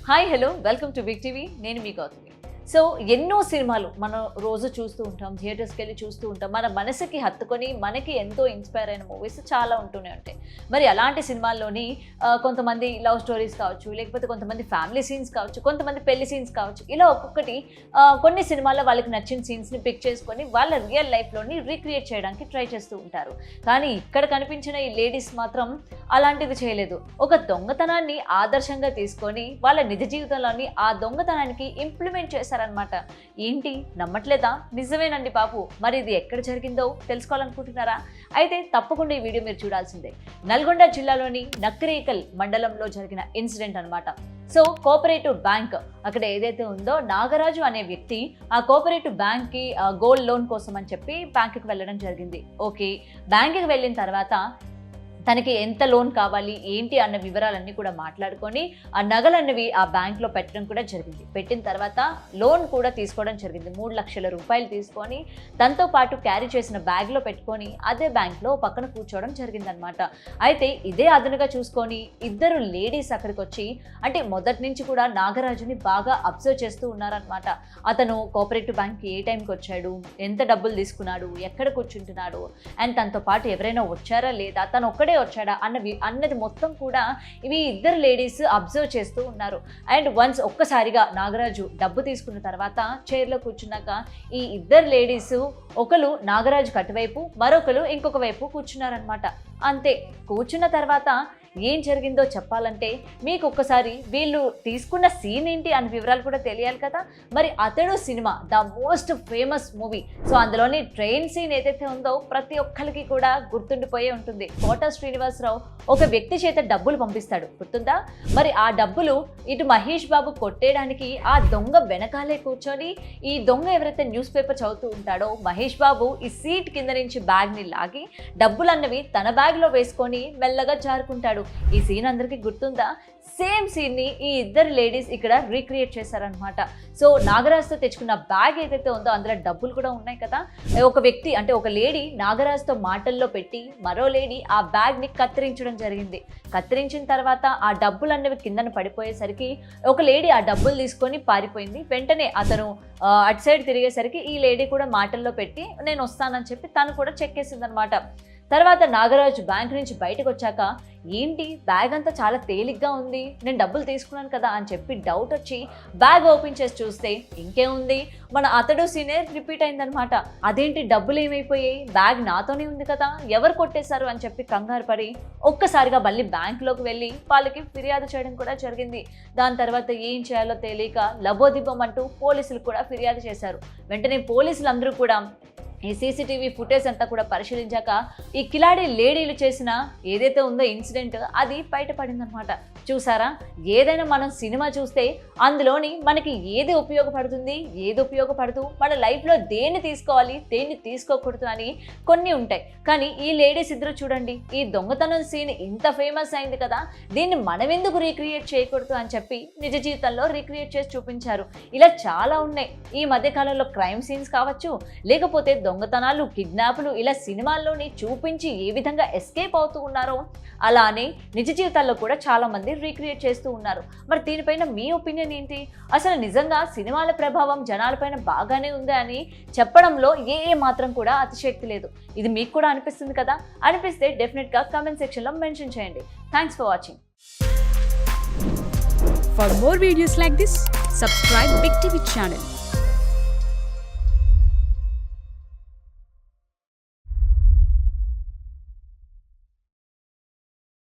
Hi hello welcome to big TV. నేను మీ Gautami. So ఎన్నో సినిమాలు మనం రోజు చూస్తూ ఉంటాం, థియేటర్స్కి వెళ్ళి చూస్తూ ఉంటాం. మన మనసుకి హత్తుకొని మనకి ఎంతో ఇన్స్పైర్ అయిన మూవీస్ చాలా ఉంటూనే ఉంటాయి. మరి అలాంటి సినిమాల్లోని కొంతమంది లవ్ స్టోరీస్ కావచ్చు, లేకపోతే కొంతమంది ఫ్యామిలీ సీన్స్ కావచ్చు, కొంతమంది పెళ్లి సీన్స్ కావచ్చు. ఇలా ఒక్కొక్కటి కొన్ని సినిమాల్లో వాళ్ళకి నచ్చిన సీన్స్ని పిక్ చేసుకొని వాళ్ళ రియల్ లైఫ్లోని రీక్రియేట్ చేయడానికి ట్రై చేస్తూ ఉంటారు. కానీ ఇక్కడ కనిపించిన ఈ లేడీస్ మాత్రం అలాంటిది చేయలేదు. ఒక దొంగతనాన్ని ఆదర్శంగా తీసుకొని వాళ్ళ నిజ జీవితంలోని ఆ దొంగతనానికి ఇంప్లిమెంట్ చేశారనమాట. ఏంటి నమ్మట్లేదా? నిజమేనండి బాబు. మరి ఇది ఎక్కడ జరిగిందో తెలుసుకోవాలనుకుంటున్నారా? అయితే తప్పకుండా ఈ వీడియో మీరు చూడాల్సిందే. నల్గొండ జిల్లాలోని నక్రేకల్ మండలంలో జరిగిన ఇన్సిడెంట్ అనమాట. సో కోఆపరేటివ్ బ్యాంక్ అక్కడ ఏదైతే ఉందో, నాగరాజు అనే వ్యక్తి ఆ కోఆపరేటివ్ బ్యాంక్కి గోల్డ్ లోన్ కోసం అని చెప్పి బ్యాంకుకి వెళ్ళడం జరిగింది. ఓకే, బ్యాంకుకి వెళ్ళిన తర్వాత తనకి ఎంత లోన్ కావాలి ఏంటి అన్న వివరాలన్నీ కూడా మాట్లాడుకొని ఆ నగలన్నవి ఆ బ్యాంక్లో పెట్టడం కూడా జరిగింది. పెట్టిన తర్వాత లోన్ కూడా తీసుకోవడం జరిగింది. 3 లక్షల రూపాయలు తీసుకొని తనతో పాటు క్యారీ చేసిన బ్యాగ్లో పెట్టుకొని అదే బ్యాంక్లో పక్కన కూర్చోవడం జరిగిందనమాట. అయితే ఇదే అదనుగా చూసుకొని ఇద్దరు లేడీస్ అక్కడికి వచ్చి, అంటే మొదటి నుంచి కూడా నాగరాజుని బాగా అబ్జర్వ్ చేస్తూ ఉన్నారనమాట. అతను కోఆపరేటివ్ బ్యాంక్కి ఏ టైంకి వచ్చాడు, ఎంత డబ్బులు తీసుకున్నాడు, ఎక్కడ కూర్చుంటున్నాడు, అండ్ తనతో పాటు ఎవరైనా వచ్చారా లేదా, తను ఒక్కడే వచ్చాడా అన్నది మొత్తం కూడా ఇవి ఇద్దరు లేడీస్ అబ్జర్వ్ చేస్తూ ఉన్నారు. అండ్ వన్స్ ఒక్కసారిగా నాగరాజు డబ్బు తీసుకున్న తర్వాత చైర్లో కూర్చున్నాక ఈ ఇద్దరు లేడీస్ ఒకరు నాగరాజుకి అటువైపు, మరొకరు ఇంకొక వైపు కూర్చున్నారనమాట. అంతే, కూర్చున్న తర్వాత ఏం జరిగిందో చెప్పాలంటే మీకు ఒక్కసారి వీళ్ళు తీసుకున్న సీన్ ఏంటి అనే వివరాలు కూడా తెలియాలి కదా. మరి అతడు cinema the most famous movie. So అందులోని ట్రైన్ సీన్ ఏదైతే ఉందో ప్రతి ఒక్కరికి కూడా గుర్తుండిపోయే ఉంటుంది. కోట శ్రీనివాసరావు ఒక వ్యక్తి చేత డబ్బులు పంపిస్తాడు, గుర్తుందా? మరి ఆ డబ్బులు ఇటు మహేష్ బాబు కొట్టేయడానికి ఆ దొంగ వెనకాలే కూర్చొని ఈ దొంగ ఎవరైతే న్యూస్ పేపర్ చదువుతూ ఉంటాడో మహేష్ బాబు ఈ సీట్ కింద నుంచి బ్యాగ్ని లాగి డబ్బులు అన్నవి తన బ్యాగ్లో వేసుకొని మెల్లగా జారుకుంటాడు. ఈ సీన్ అందరికీ గుర్తుందా? సేమ్ సీన్ని ఈ ఇద్దరు లేడీస్ ఇక్కడ రీక్రియేట్ చేశారనమాట. సో నాగరాజుతో తెచ్చుకున్న బ్యాగ్ ఏదైతే ఉందో అందులో డబ్బులు కూడా ఉన్నాయి కదా. ఒక వ్యక్తి అంటే ఒక లేడీ నాగరాజుతో మాటల్లో పెట్టి మరో లేడీ ఆ బ్యాగ్ని కత్తిరించడం జరిగింది. కత్తిరించిన తర్వాత ఆ డబ్బులు అన్నవి కిందన పడిపోయేసరికి ఒక లేడీ ఆ డబ్బులు తీసుకొని పారిపోయింది. వెంటనే అతను అటు సైడ్ తిరిగేసరికి ఈ లేడీ కూడా మాటల్లో పెట్టి నేను వస్తానని చెప్పి తను కూడా చెక్కేసిందనమాట. తర్వాత నాగరాజు బ్యాంక్ నుంచి బయటకు వచ్చాక ఏంటి బ్యాగ్ అంతా చాలా తేలిగ్గా ఉంది, నేను డబ్బులు తీసుకున్నాను కదా అని చెప్పి డౌట్ వచ్చి బ్యాగ్ ఓపెన్ చేసి చూస్తే ఇంకేముంది, మన అతడు సీనే రిపీట్ అయిందనమాట. అదేంటి డబ్బులు ఏమైపోయాయి, బ్యాగ్ నాతోనే ఉంది కదా, ఎవరు కొట్టేశారు అని చెప్పి కంగారు పడి ఒక్కసారిగా మళ్ళీ బ్యాంకులోకి వెళ్ళి వాళ్ళకి ఫిర్యాదు చేయడం కూడా జరిగింది. దాని తర్వాత ఏం చేయాలో తెలియక లబోదిబ్బం అంటూ పోలీసులు కూడా ఫిర్యాదు చేశారు. వెంటనే పోలీసులు అందరూ కూడా ఈ సీసీటీవీ ఫుటేజ్ అంతా కూడా పరిశీలించాక ఈ కిలాడి లేడీలు చేసిన ఏదైతే ఉందో ఇన్సిడెంట్ అది బయటపడిందనమాట. చూసారా, ఏదైనా మనం సినిమా చూస్తే అందులోని మనకి ఏది ఉపయోగపడుతుంది, ఏది ఉపయోగపడదు, మన లైఫ్లో దేన్ని తీసుకోవాలి, దేన్ని తీసుకోకూడదు అని కొన్ని ఉంటాయి. కానీ ఈ లేడీస్ ఇద్దరు చూడండి, ఈ దొంగతనం సీన్ ఇంత ఫేమస్ అయింది కదా, దీన్ని మనం ఎందుకు రీక్రియేట్ చేయకూడదు అని చెప్పి నిజ జీవితంలో రీక్రియేట్ చేసి చూపించారు. ఇలా చాలా ఉన్నాయి. ఈ మధ్యకాలంలో క్రైమ్ సీన్స్ కావచ్చు, లేకపోతే దొంగతనాలు, కిడ్నాపులు, ఇలా సినిమాల్లోని చూపించి ఏ విధంగా ఎస్కేప్ అవుతూ ఉన్నారో అలానే నిజ జీవితాల్లో కూడా చాలా మంది రీక్రియేట్ చేస్తూ ఉన్నారు. మరి దీనిపైన మీ ఒపీనియన్ ఏంటి? అసలు నిజంగా సినిమాల ప్రభావం జనాలపైన బాగానే ఉందా అని చెప్పడంలో ఏ మాత్రం కూడా అతిశక్తి లేదు. ఇది మీకు కూడా అనిపిస్తుంది కదా? అనిపిస్తే డెఫినెట్గా కామెంట్ సెక్షన్లో మెన్షన్ చేయండి. Thanks for watching. For more videos like this, subscribe Big TV channel.